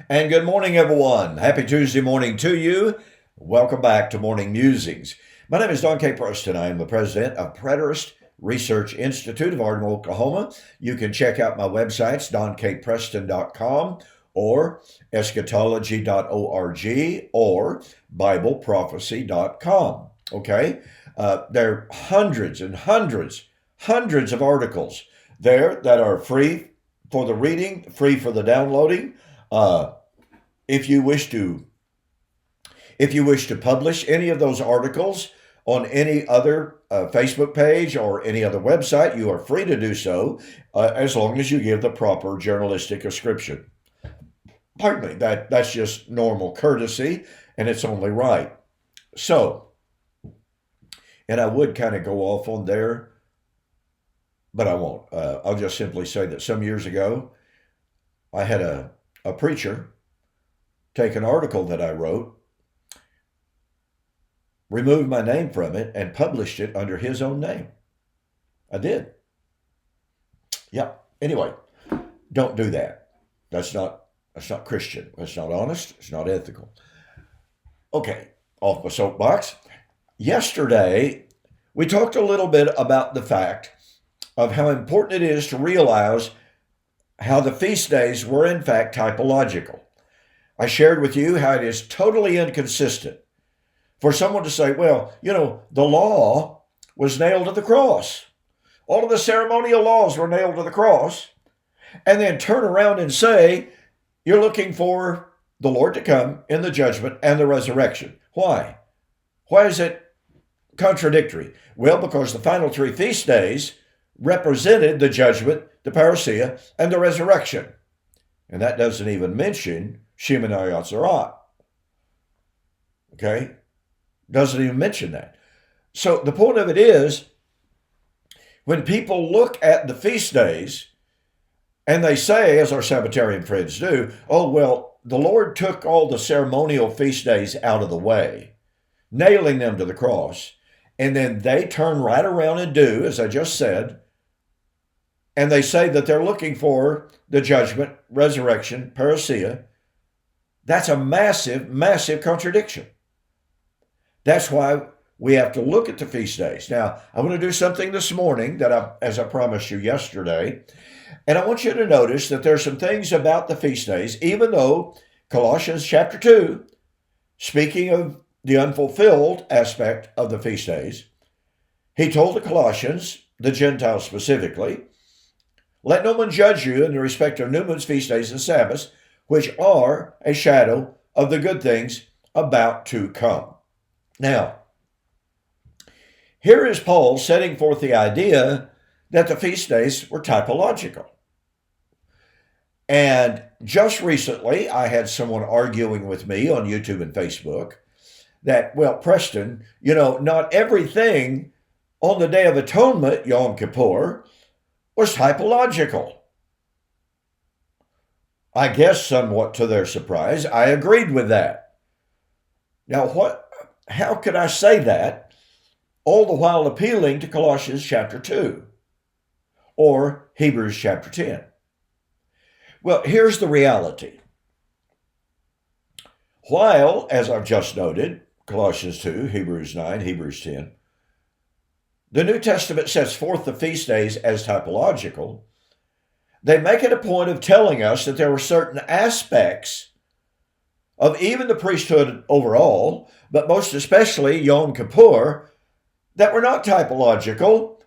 And good morning, everyone. Happy Tuesday morning to you. Welcome back to Morning Musings. My name is Don K. Preston. I am the president of Preterist Research Institute of Ardmore, Oklahoma. You can check out my websites, donkpreston.com or eschatology.org or bibleprophecy.com. Okay? There are hundreds and hundreds of articles there that are free for the reading, free for the downloading. If you wish to publish any of those articles on any other Facebook page or any other website, you are free to do so as long as you give the proper journalistic ascription. Pardon me, that's just normal courtesy, and it's only right. So, and I would kind of go off on there, but I won't. I'll just simply say that some years ago, I had a preacher take an article that I wrote, removed my name from it, and published it under his own name. I did. Yeah. Anyway, don't do that. That's not Christian. That's not honest. It's not ethical. Okay, off my soapbox. Yesterday, we talked a little bit about the fact of how important it is to realize how the feast days were in fact typological. I shared with you how it is totally inconsistent for someone to say, well, the law was nailed to the cross. All of the ceremonial laws were nailed to the cross, and then turn around and say, you're looking for the Lord to come in the judgment and the resurrection. Why? Why is it contradictory? Well, because the final three feast days represented the judgment, the parousia, and the resurrection. And that doesn't even mention Shemini Atzeroth. Okay? Doesn't even mention that. So the point of it is, when people look at the feast days and they say, as our Sabbatarian friends do, oh, well, the Lord took all the ceremonial feast days out of the way, nailing them to the cross, and then they turn right around and do, as I just said, and they say that they're looking for the judgment, resurrection, parousia. That's a massive, massive contradiction. That's why we have to look at the feast days. Now, I'm going to do something this morning that as I promised you yesterday, and I want you to notice that there's some things about the feast days, even though Colossians chapter 2, speaking of the unfulfilled aspect of the feast days, he told the Colossians, the Gentiles specifically, let no one judge you in the respect of new moons, feast days, and Sabbaths, which are a shadow of the good things about to come. Now, here is Paul setting forth the idea that the feast days were typological. And just recently, I had someone arguing with me on YouTube and Facebook that, well, Preston, not everything on the Day of Atonement, Yom Kippur, was typological. I guess somewhat to their surprise, I agreed with that. Now, how could I say that, all the while appealing to Colossians chapter 2 or Hebrews chapter 10? Well, here's the reality. While, as I've just noted, Colossians 2, Hebrews 9, Hebrews 10, the New Testament sets forth the feast days as typological, they make it a point of telling us that there were certain aspects of even the priesthood overall, but most especially Yom Kippur, that were not typological.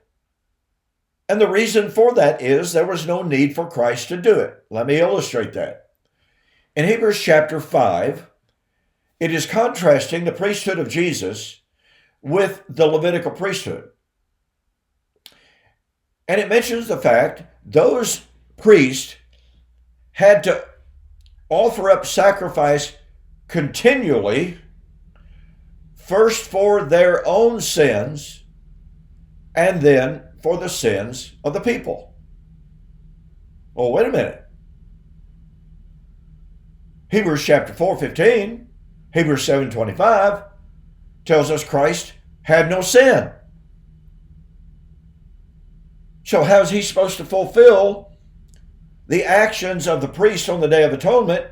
And the reason for that is there was no need for Christ to do it. Let me illustrate that. In Hebrews chapter 5, it is contrasting the priesthood of Jesus with the Levitical priesthood. And it mentions the fact those priests had to offer up sacrifice continually, first for their own sins and then for the sins of the people. Oh, wait a minute. Hebrews chapter 4:15, Hebrews 7:25 tells us Christ had no sin. So how is he supposed to fulfill the actions of the priest on the Day of Atonement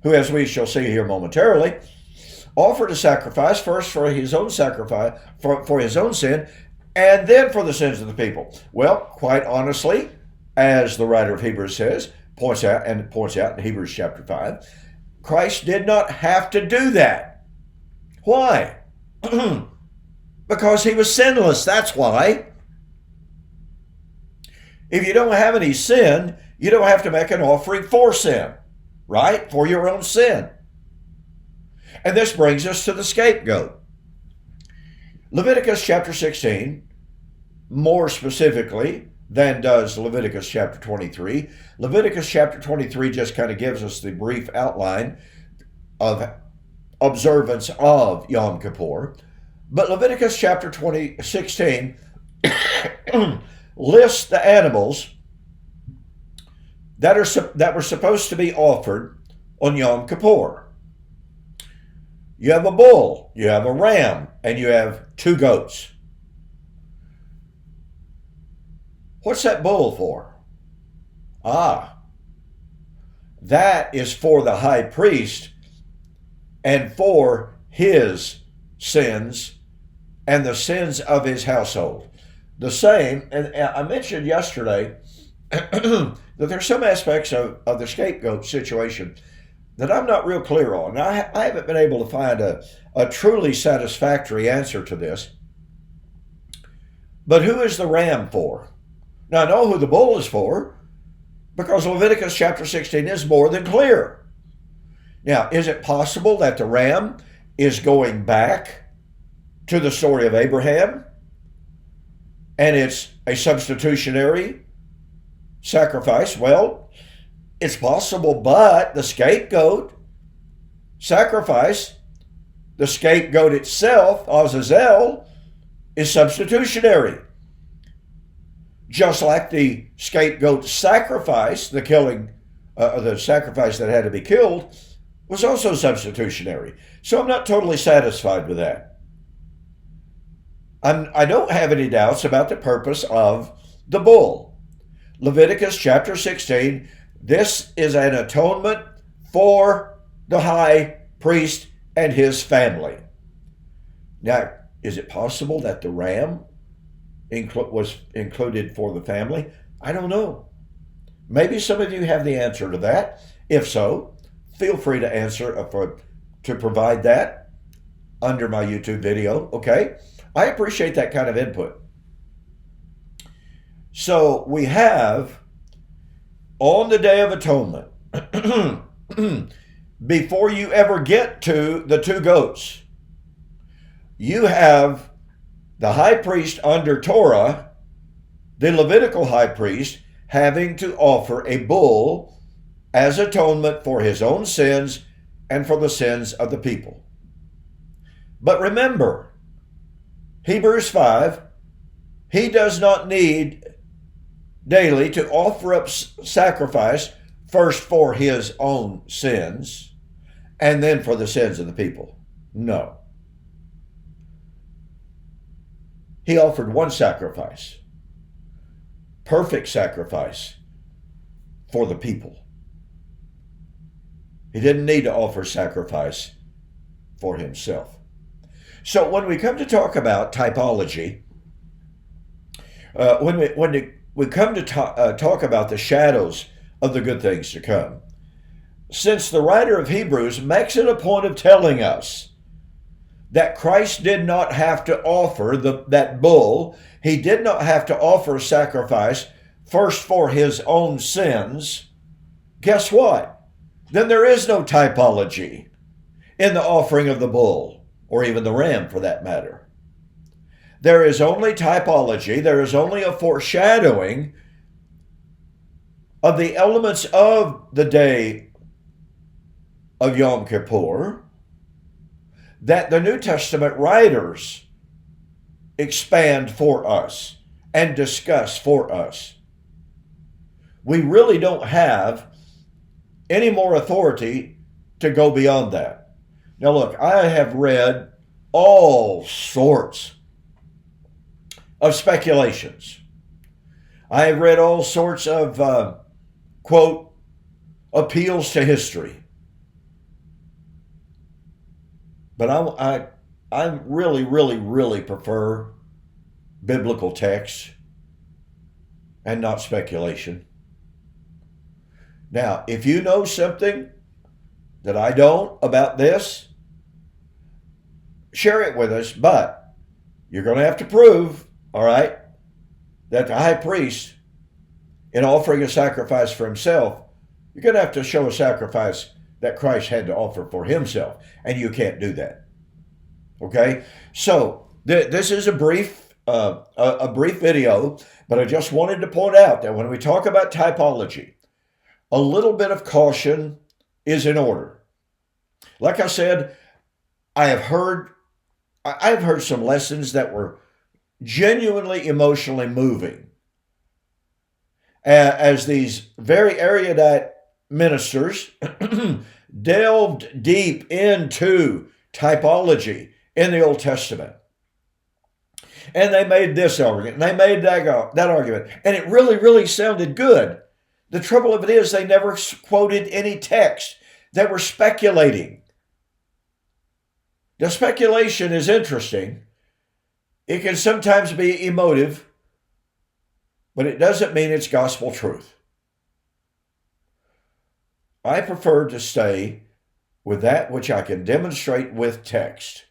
who, as we shall see here momentarily, offered a sacrifice first for his own sacrifice, for his own sin, and then for the sins of the people. Well, quite honestly, as the writer of Hebrews points out in Hebrews chapter 5, Christ did not have to do that. Why? Because he was sinless, that's why. If you don't have any sin, you don't have to make an offering for sin, right? For your own sin. And this brings us to the scapegoat. Leviticus chapter 16, more specifically than does Leviticus chapter 23. Leviticus chapter 23 just kind of gives us the brief outline of observance of Yom Kippur. But Leviticus chapter 16 lists the animals that were supposed to be offered on Yom Kippur. You have a bull, you have a ram, and you have 2 goats. What's that bull for? That is for the high priest and for his sins and the sins of his household. The same, and I mentioned yesterday that there's some aspects of the scapegoat situation that I'm not real clear on. I haven't been able to find a truly satisfactory answer to this. But who is the ram for? Now, I know who the bull is for because Leviticus chapter 16 is more than clear. Now, is it possible that the ram is going back to the story of Abraham and it's a substitutionary sacrifice? Well, it's possible, but the scapegoat sacrifice, the scapegoat itself, Azazel, is substitutionary. Just like the scapegoat sacrifice, the sacrifice that had to be killed, was also substitutionary. So I'm not totally satisfied with that. I don't have any doubts about the purpose of the bull. Leviticus chapter 16, this is an atonement for the high priest and his family. Now, is it possible that the ram was included for the family? I don't know. Maybe some of you have the answer to that. If so, feel free to to provide that under my YouTube video, okay? I appreciate that kind of input. So we have, on the Day of Atonement, before you ever get to the 2 goats, you have the high priest under Torah, the Levitical high priest, having to offer a bull as atonement for his own sins and for the sins of the people. But remember, Hebrews 5, he does not need daily to offer up sacrifice first for his own sins and then for the sins of the people. No. He offered one sacrifice, perfect sacrifice for the people. He didn't need to offer sacrifice for himself. So when we come to talk about typology, when we come to talk about the shadows of the good things to come, since the writer of Hebrews makes it a point of telling us that Christ did not have to offer that bull, he did not have to offer sacrifice first for his own sins, guess what? Then there is no typology in the offering of the bull, or even the ram for that matter. There is only typology, there is only a foreshadowing of the elements of the day of Yom Kippur that the New Testament writers expand for us and discuss for us. We really don't have any more authority to go beyond that. Now look, I have read all sorts of speculations. I have read all sorts of, quote, appeals to history. But I really, really, really prefer biblical text and not speculation. Now, if you know something that I don't about this, share it with us, but you're going to have to prove, all right, that the high priest, in offering a sacrifice for himself, you're going to have to show a sacrifice that Christ had to offer for himself, and you can't do that. Okay, so this is a brief video, but I just wanted to point out that when we talk about typology, a little bit of caution is in order. Like I said, I've heard some lessons that were genuinely emotionally moving, as these very erudite ministers delved deep into typology in the Old Testament. And they made this argument, and they made that argument, and it really, really sounded good. The trouble of it is they never quoted any text. They were speculating. The speculation is interesting. It can sometimes be emotive, but it doesn't mean it's gospel truth. I prefer to stay with that which I can demonstrate with text.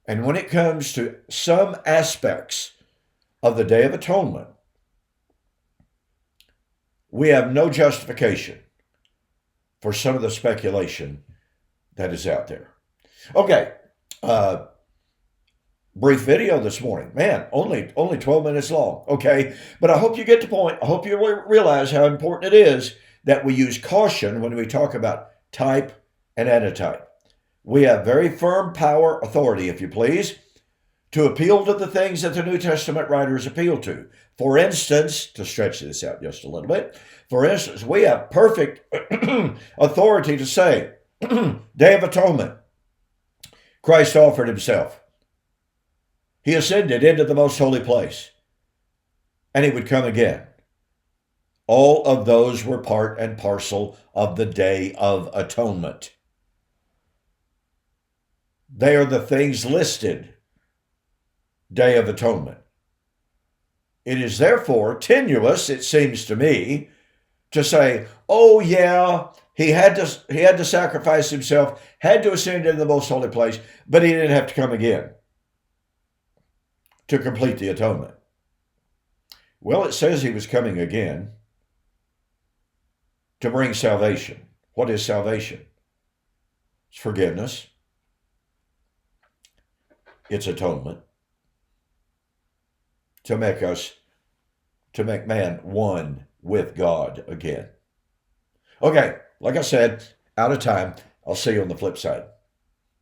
And when it comes to some aspects of the Day of Atonement, we have no justification for some of the speculation that is out there. Okay, brief video this morning. Man, only 12 minutes long. Okay, but I hope you get the point. I hope you realize how important it is that we use caution when we talk about type and antitype. We have very firm power, authority, if you please, to appeal to the things that the New Testament writers appeal to. For instance, to stretch this out just a little bit, for instance, we have perfect authority to say, Day of Atonement, Christ offered himself. He ascended into the most holy place, and he would come again. All of those were part and parcel of the Day of Atonement. They are the things listed, Day of Atonement. It is therefore tenuous, it seems to me, to say, oh yeah, he had to sacrifice himself, had to ascend into the most holy place, but he didn't have to come again to complete the atonement. Well, it says he was coming again to bring salvation. What is salvation? It's forgiveness. It's atonement. To make man one with God again. Okay, like I said, out of time. I'll see you on the flip side.